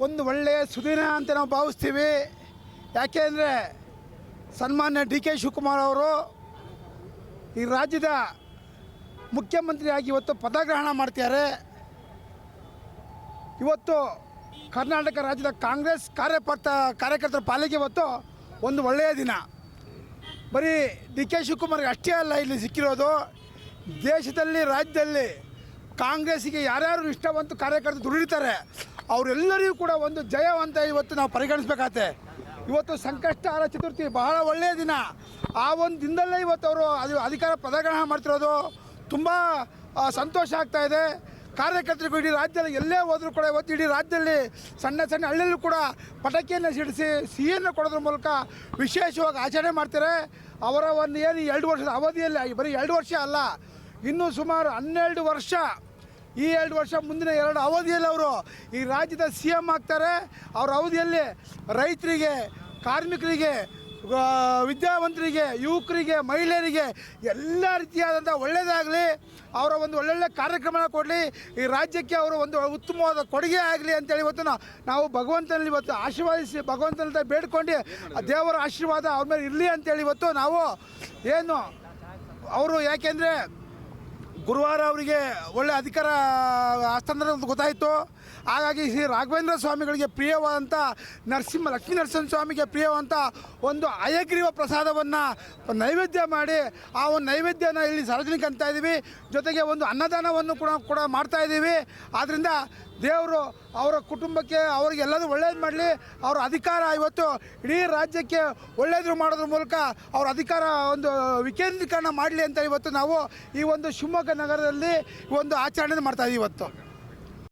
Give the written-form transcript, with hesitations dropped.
ಒಂದು ಒಳ್ಳೆಯ ಸುದಿನ ಅಂತ ನಾವು ಭಾವಿಸ್ತೀವಿ. ಯಾಕೆಂದರೆ ಸನ್ಮಾನ್ಯ ಡಿ ಕೆ ಶಿವಕುಮಾರ್ ಅವರು ಈ ರಾಜ್ಯದ ಮುಖ್ಯಮಂತ್ರಿಯಾಗಿ ಇವತ್ತು ಪದಗ್ರಹಣ ಮಾಡ್ತಿದ್ದಾರೆ. ಇವತ್ತು ಕರ್ನಾಟಕ ರಾಜ್ಯದ ಕಾಂಗ್ರೆಸ್ ಕಾರ್ಯಕರ್ತರ ಪಾಲಿಗೆ ಇವತ್ತು ಒಂದು ಒಳ್ಳೆಯ ದಿನ. ಬರೀ ಡಿ ಕೆ ಶಿವಕುಮಾರ್ಗೆ ಅಷ್ಟೇ ಅಲ್ಲ ಇಲ್ಲಿ ಸಿಕ್ಕಿರೋದು, ದೇಶದಲ್ಲಿ ರಾಜ್ಯದಲ್ಲಿ ಕಾಂಗ್ರೆಸ್ಸಿಗೆ ಯಾರ್ಯಾರು ನಿಷ್ಠಾವಂತ ಕಾರ್ಯಕರ್ತರು ದುಡಿತಾರೆ ಅವರೆಲ್ಲರಿಗೂ ಕೂಡ ಒಂದು ಜಯವಂತ ಇವತ್ತು ನಾವು ಪರಿಗಣಿಸಬೇಕಾಗತ್ತೆ. ಇವತ್ತು ಸಂಕಷ್ಟಹರ ಚತುರ್ಥಿ ಬಹಳ ಒಳ್ಳೆಯ ದಿನ. ಆ ಒಂದು ದಿನದಲ್ಲೇ ಇವತ್ತು ಅವರು ಅಧಿಕಾರ ಪದಗ್ರಹಣ ಮಾಡ್ತಿರೋದು ತುಂಬ ಸಂತೋಷ ಆಗ್ತಾಯಿದೆ. ಕಾರ್ಯಕರ್ತರಿಗೂ ಇಡೀ ರಾಜ್ಯದಲ್ಲಿ ಎಲ್ಲೇ ಹೋದರೂ ಕೂಡ ಇವತ್ತು ಇಡೀ ರಾಜ್ಯದಲ್ಲಿ ಸಣ್ಣ ಸಣ್ಣ ಹಳ್ಳಿಯಲ್ಲೂ ಕೂಡ ಪಟಾಕಿಯನ್ನು ಸಿಡಿಸಿ ಸಿಹಿಯನ್ನು ಕೊಡೋದ್ರ ಮೂಲಕ ವಿಶೇಷವಾಗಿ ಆಚರಣೆ ಮಾಡ್ತಾರೆ. ಅವರ ಒಂದು ಏನು 2 ವರ್ಷದ ಅವಧಿಯಲ್ಲಿ, ಬರೀ 2 ವರ್ಷ ಅಲ್ಲ, ಇನ್ನೂ ಸುಮಾರು 12 ವರ್ಷ, ಈ 2 ವರ್ಷ ಮುಂದಿನ 2 ಅವಧಿಯಲ್ಲಿ ಅವರು ಈ ರಾಜ್ಯದ CM ಆಗ್ತಾರೆ. ಅವರ ಅವಧಿಯಲ್ಲಿ ರೈತರಿಗೆ, ಕಾರ್ಮಿಕರಿಗೆ, ವಿದ್ಯಾವಂತರಿಗೆ, ಯುವಕರಿಗೆ, ಮಹಿಳೆಯರಿಗೆ ಎಲ್ಲ ರೀತಿಯಾದಂಥ ಒಳ್ಳೆಯದಾಗಲಿ, ಅವರ ಒಂದು ಒಳ್ಳೊಳ್ಳೆ ಕಾರ್ಯಕ್ರಮ ಕೊಡಲಿ, ಈ ರಾಜ್ಯಕ್ಕೆ ಅವರು ಒಂದು ಉತ್ತಮವಾದ ಕೊಡುಗೆ ಆಗಲಿ ಅಂತೇಳಿ ಇವತ್ತು ನಾವು ಭಗವಂತನಲ್ಲಿ ಇವತ್ತು ಆಶೀರ್ವಾದಿಸಿ ಭಗವಂತನ ಬೇಡ್ಕೊಂಡು ದೇವರ ಆಶೀರ್ವಾದ ಅವ್ರ ಮೇಲೆ ಇರಲಿ ಅಂತೇಳಿ ಇವತ್ತು ನಾವು ಏನು ಅವರು, ಯಾಕೆಂದರೆ ಗುರುವಾರ ಅವರಿಗೆ ಒಳ್ಳೆಯ ಅಧಿಕಾರ ಹಸ್ತಾಂತರ ಅಂತ ಗೊತ್ತಾಯಿತು. ಹಾಗಾಗಿ ಶ್ರೀ ರಾಘವೇಂದ್ರ ಸ್ವಾಮಿಗಳಿಗೆ ಪ್ರಿಯವಾದಂಥ ಲಕ್ಷ್ಮೀ ನರಸಿಂಹ ಸ್ವಾಮಿಗೆ ಪ್ರಿಯವಾದಂಥ ಒಂದು ಹಯಗ್ರೀವ ಪ್ರಸಾದವನ್ನು ನೈವೇದ್ಯ ಮಾಡಿ ಆ ಒಂದು ನೈವೇದ್ಯನ ಇಲ್ಲಿ ಸಾರ್ವಜನಿಕ ಅಂತ ಇದ್ದೀವಿ. ಜೊತೆಗೆ ಒಂದು ಅನ್ನದಾನವನ್ನು ಕೂಡ ಮಾಡ್ತಾಯಿದ್ದೀವಿ. ಆದ್ದರಿಂದ ದೇವರು ಅವರ ಕುಟುಂಬಕ್ಕೆ ಅವರಿಗೆಲ್ಲದೂ ಒಳ್ಳೇದು ಮಾಡಲಿ. ಅವರ ಅಧಿಕಾರ ಇವತ್ತು ಇಡೀ ರಾಜ್ಯಕ್ಕೆ ಒಳ್ಳೆಯದು ಮಾಡೋದ್ರ ಮೂಲಕ ಅವರ ಅಧಿಕಾರ ಒಂದು ವಿಕೇಂದ್ರೀಕರಣ ಮಾಡಲಿ ಅಂತ ಇವತ್ತು ನಾವು ಈ ಒಂದು ಶಿವಮೊಗ್ಗ ನಗರದಲ್ಲಿ ಒಂದು ಆಚರಣೆ ಮಾಡ್ತಾಯಿದ್ದೀವಿ ಇವತ್ತು.